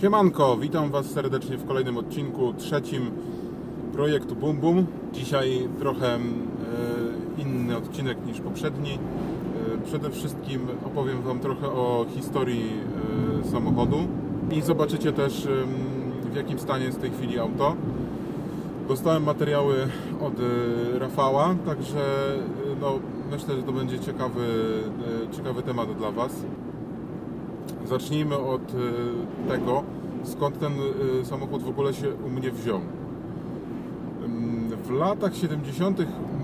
Siemanko, witam Was serdecznie w kolejnym odcinku, trzecim projektu Bum Bum. Dzisiaj trochę inny odcinek niż poprzedni. Przede wszystkim opowiem Wam trochę o historii samochodu i zobaczycie też, w jakim stanie jest w tej chwili auto. Dostałem materiały od Rafała, także myślę, że to będzie ciekawy temat dla Was. Zacznijmy od tego, skąd ten samochód w ogóle się u mnie wziął. W latach 70.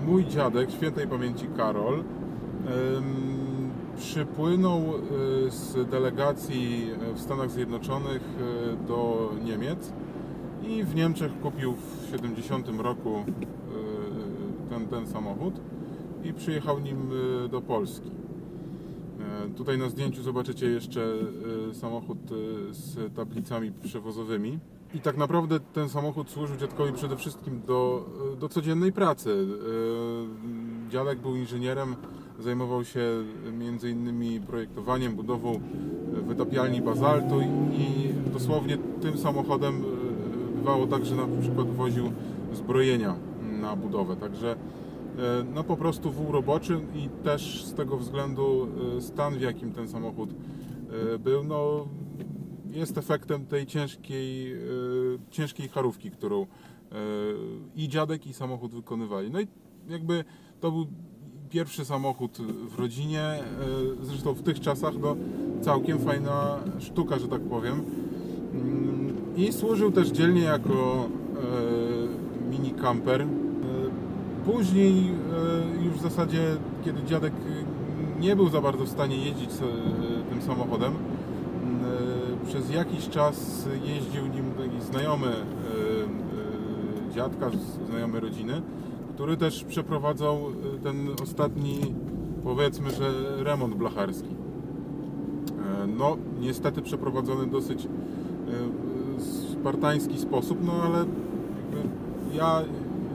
mój dziadek, świętej pamięci Karol, przypłynął z delegacji w Stanach Zjednoczonych do Niemiec i w Niemczech kupił w 70 roku ten samochód i przyjechał nim do Polski. Tutaj na zdjęciu zobaczycie jeszcze samochód z tablicami przewozowymi. I tak naprawdę ten samochód służył dziadkowi przede wszystkim do codziennej pracy. Dziadek był inżynierem, zajmował się m.in. projektowaniem, budową wytapialni bazaltu i dosłownie tym samochodem bywało tak, że na przykład woził zbrojenia na budowę. Także po prostu wół roboczy i też z tego względu stan, w jakim ten samochód był, jest efektem tej ciężkiej charówki, którą i dziadek, i samochód wykonywali. No i jakby to był pierwszy samochód w rodzinie, zresztą w tych czasach całkiem fajna sztuka, że tak powiem. I służył też dzielnie jako mini camper. Później już w zasadzie, kiedy dziadek nie był za bardzo w stanie jeździć tym samochodem, przez jakiś czas jeździł nim taki znajomy dziadka, znajomy rodziny, który też przeprowadzał ten ostatni, powiedzmy, że remont blacharski. Niestety przeprowadzony w dosyć spartański sposób, ale ja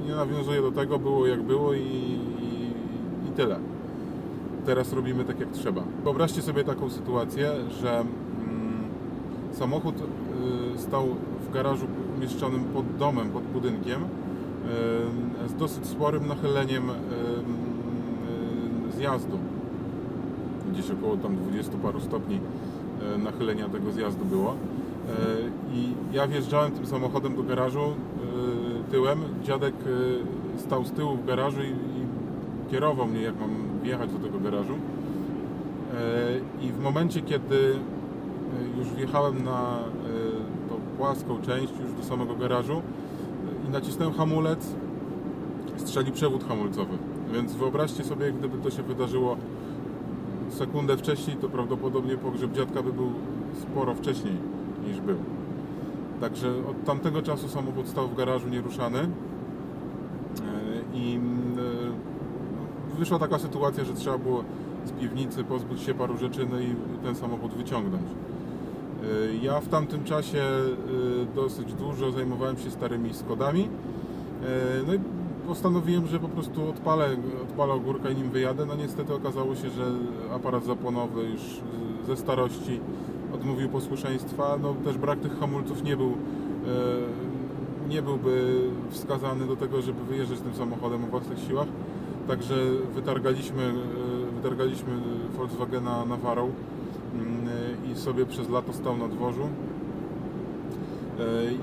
nie nawiązuję do tego, było jak było i tyle. Teraz robimy tak jak trzeba. Wyobraźcie sobie taką sytuację, że samochód stał w garażu umieszczonym pod domem, pod budynkiem z dosyć sporym nachyleniem zjazdu. Gdzieś około tam 20 paru stopni nachylenia tego zjazdu było. I ja wjeżdżałem tym samochodem do garażu tyłem, dziadek stał z tyłu w garażu i kierował mnie, jak mam wjechać do tego garażu. I w momencie, kiedy już wjechałem na tą płaską część, już do samego garażu i nacisnąłem hamulec, strzelił przewód hamulcowy. Więc wyobraźcie sobie, gdyby to się wydarzyło sekundę wcześniej, to prawdopodobnie pogrzeb dziadka by był sporo wcześniej niż był. Także od tamtego czasu samochód stał w garażu nieruszany i wyszła taka sytuacja, że trzeba było z piwnicy pozbyć się paru rzeczy i ten samochód wyciągnąć. Ja w tamtym czasie dosyć dużo zajmowałem się starymi Skodami, i postanowiłem, że po prostu odpalę ogórka i nim wyjadę. Niestety okazało się, że aparat zapłonowy już ze starości odmówił posłuszeństwa. Też brak tych hamulców nie byłby wskazany do tego, żeby wyjeżdżać tym samochodem o własnych siłach. Także wytargaliśmy Volkswagena Navarą i sobie przez lato stał na dworzu.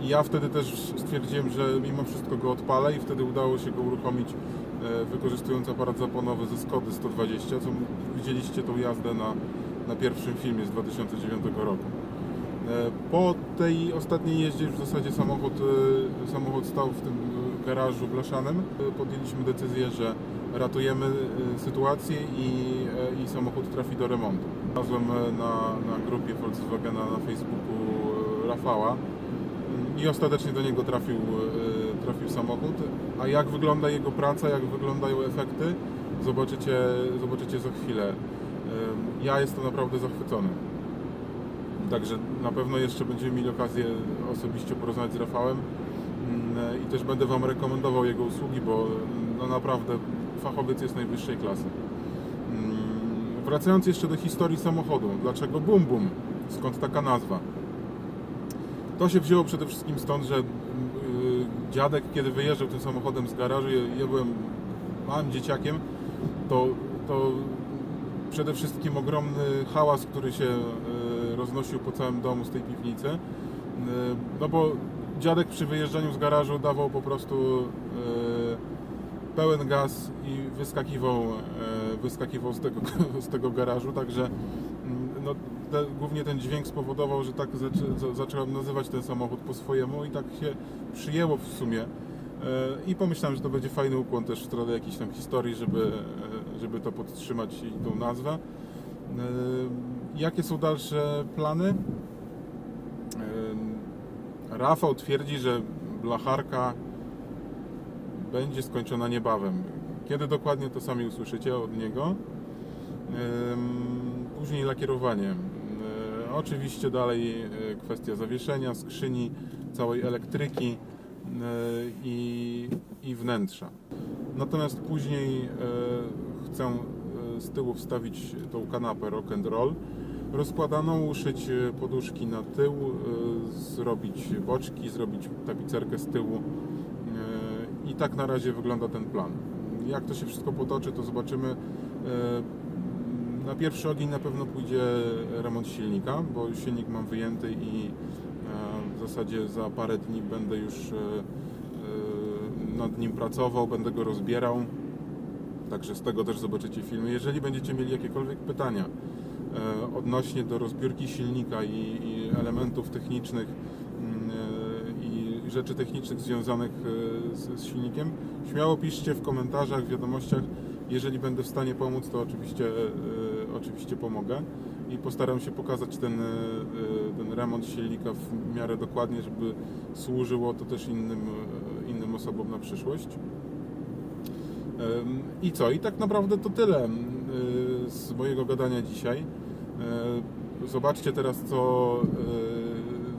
I ja wtedy też stwierdziłem, że mimo wszystko go odpalę i wtedy udało się go uruchomić, wykorzystując aparat zapłonowy ze Skody 120, co widzieliście tą jazdę na pierwszym filmie z 2009 roku. Po tej ostatniej jeździe już w zasadzie samochód stał w tym garażu blaszanym. Podjęliśmy decyzję, że ratujemy sytuację i samochód trafi do remontu. Znalazłem na grupie Volkswagena na Facebooku Rafała i ostatecznie do niego trafił samochód. A jak wygląda jego praca, jak wyglądają efekty, zobaczycie za chwilę. Ja jestem naprawdę zachwycony. Także na pewno jeszcze będziemy mieli okazję osobiście porozmawiać z Rafałem i też będę Wam rekomendował jego usługi, bo naprawdę fachowiec jest najwyższej klasy. Wracając jeszcze do historii samochodu, dlaczego Bum Bum? Skąd taka nazwa? To się wzięło przede wszystkim stąd, że dziadek, kiedy wyjeżdżał tym samochodem z garażu, ja byłem małym dzieciakiem, to przede wszystkim ogromny hałas, który się roznosił po całym domu z tej piwnicy. No bo dziadek przy wyjeżdżaniu z garażu dawał po prostu pełen gaz i wyskakiwał z tego garażu, także no, głównie ten dźwięk spowodował, że tak zacząłem nazywać ten samochód po swojemu i tak się przyjęło w sumie. I pomyślałem, że to będzie fajny ukłon też w stronę jakiejś tam historii, żeby to podtrzymać i tą nazwę. Jakie są dalsze plany? Rafał twierdzi, że blacharka będzie skończona niebawem. Kiedy dokładnie, to sami usłyszycie od niego. Później lakierowanie. Oczywiście dalej kwestia zawieszenia, skrzyni, całej elektryki i wnętrza. Natomiast później chcę z tyłu wstawić tą kanapę rock and roll rozkładaną, uszyć poduszki na tył, zrobić boczki, zrobić tapicerkę z tyłu i tak na razie wygląda ten plan. Jak to się wszystko potoczy, to zobaczymy. Na pierwszy ogień na pewno pójdzie remont silnika, bo silnik mam wyjęty i w zasadzie za parę dni będę już nad nim pracował, będę go rozbierał. Także z tego też zobaczycie filmy. Jeżeli będziecie mieli jakiekolwiek pytania odnośnie do rozbiórki silnika i elementów technicznych i rzeczy technicznych związanych z silnikiem, śmiało piszcie w komentarzach, w wiadomościach. Jeżeli będę w stanie pomóc, to oczywiście pomogę i postaram się pokazać ten remont silnika w miarę dokładnie, żeby służyło to też innym osobom na przyszłość. I co? I tak naprawdę to tyle z mojego gadania dzisiaj. Zobaczcie teraz,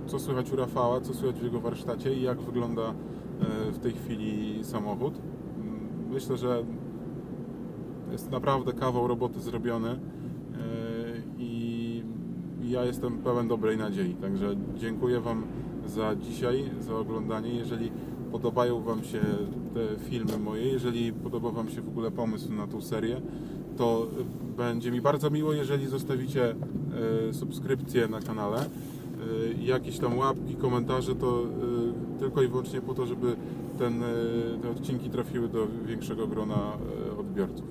co słychać u Rafała, co słychać w jego warsztacie i jak wygląda w tej chwili samochód. Myślę, że jest naprawdę kawał roboty zrobiony i ja jestem pełen dobrej nadziei. Także dziękuję Wam za dzisiaj, za oglądanie. Jeżeli podobają Wam się te filmy moje, jeżeli podoba Wam się w ogóle pomysł na tą serię, to będzie mi bardzo miło, jeżeli zostawicie subskrypcję na kanale, jakieś tam łapki, komentarze, to tylko i wyłącznie po to, żeby te odcinki trafiły do większego grona odbiorców.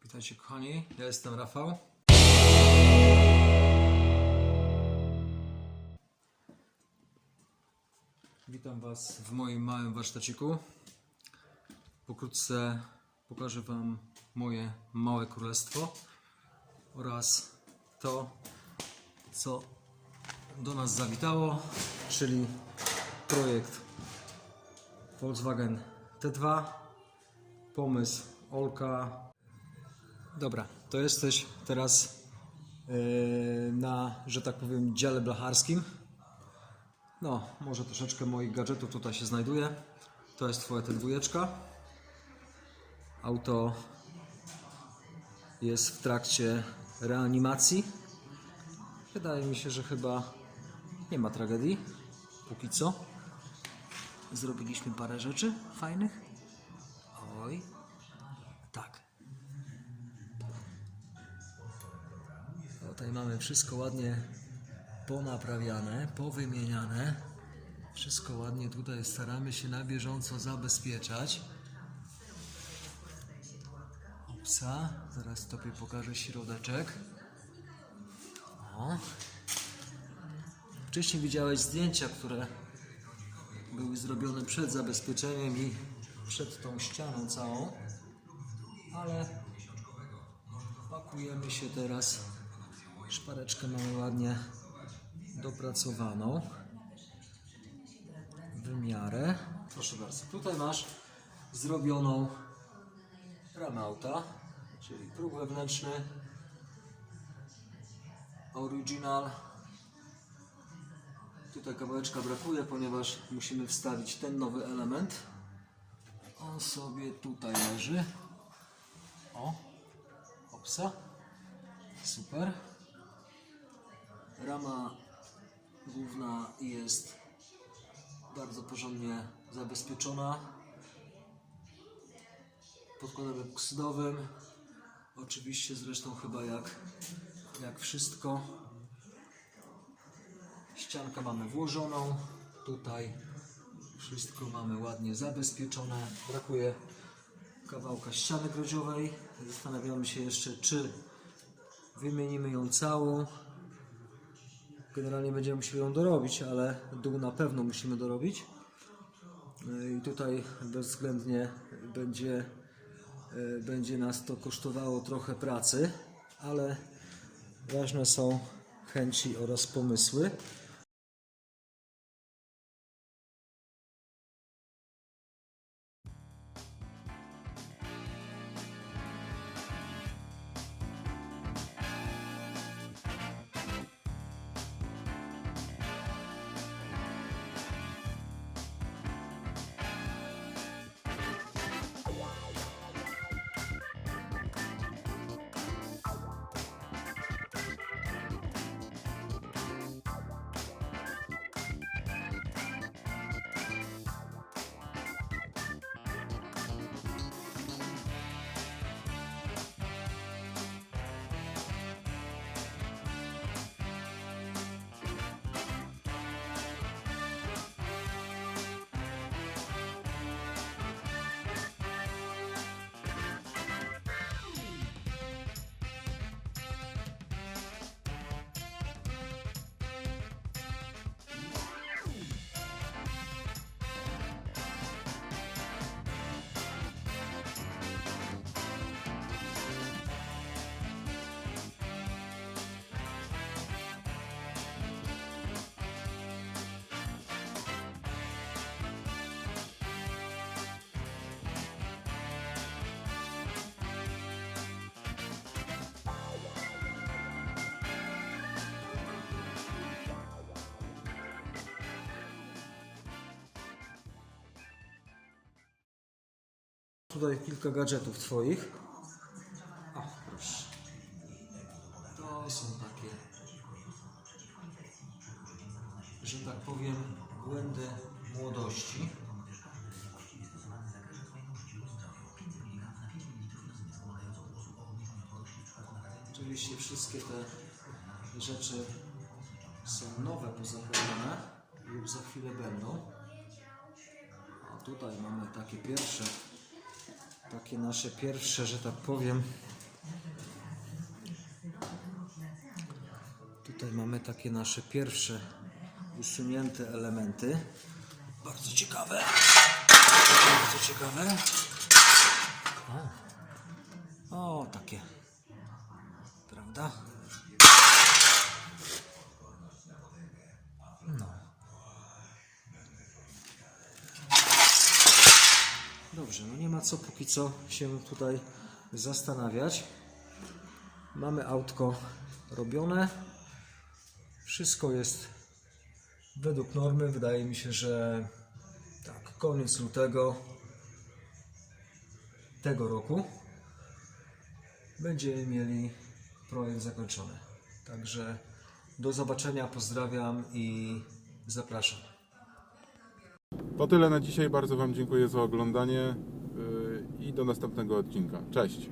Witajcie kochani, ja jestem Rafał. Witam Was w moim małym warsztaciku. Pokrótce pokażę Wam moje małe królestwo oraz to, co do nas zawitało, czyli projekt Volkswagen T2, pomysł Olka. Dobra, to jesteś teraz na, że tak powiem, dziale blacharskim. No, może troszeczkę moich gadżetów tutaj się znajduje. To jest twoja T2. Auto jest w trakcie reanimacji. Wydaje mi się, że chyba nie ma tragedii. Póki co. Zrobiliśmy parę rzeczy fajnych. Oj. Tak. Tutaj mamy wszystko ładnie ponaprawiane, powymieniane. Wszystko ładnie tutaj staramy się na bieżąco zabezpieczać. Upsa, zaraz Tobie pokażę środeczek. O. Wcześniej widziałeś zdjęcia, które były zrobione przed zabezpieczeniem i przed tą ścianą całą, ale pakujemy się teraz. Szpareczkę mamy ładnie dopracowaną w miarę. Proszę bardzo, tutaj masz zrobioną ramę auta, czyli próg wewnętrzny, original. Tutaj kawałeczka brakuje, ponieważ musimy wstawić ten nowy element. On sobie tutaj leży. O, opsa, super. Rama główna jest bardzo porządnie zabezpieczona podkładem epoksydowym. Oczywiście zresztą chyba jak wszystko. Ściankę mamy włożoną. Tutaj wszystko mamy ładnie zabezpieczone. Brakuje kawałka ściany grodziowej. Zastanawiamy się jeszcze, czy wymienimy ją całą. Generalnie będziemy musieli ją dorobić, ale dół na pewno musimy dorobić. I tutaj bezwzględnie będzie nas to kosztowało trochę pracy, ale ważne są chęci oraz pomysły. Tutaj kilka gadżetów Twoich. O, proszę. To są takie, że tak powiem, błędy młodości. Oczywiście wszystkie te rzeczy są nowe, pozaklejone lub za chwilę będą. A tutaj mamy takie nasze pierwsze, że tak powiem. Tutaj mamy takie nasze pierwsze usunięte elementy. Bardzo ciekawe. Bardzo ciekawe. O, takie. Prawda? No. Dobrze, no nie ma co póki co się tutaj zastanawiać. Mamy autko robione. Wszystko jest według normy. Wydaje mi się, że tak, koniec lutego tego roku będziemy mieli projekt zakończony. Także do zobaczenia, pozdrawiam i zapraszam. To tyle na dzisiaj. Bardzo Wam dziękuję za oglądanie i do następnego odcinka. Cześć!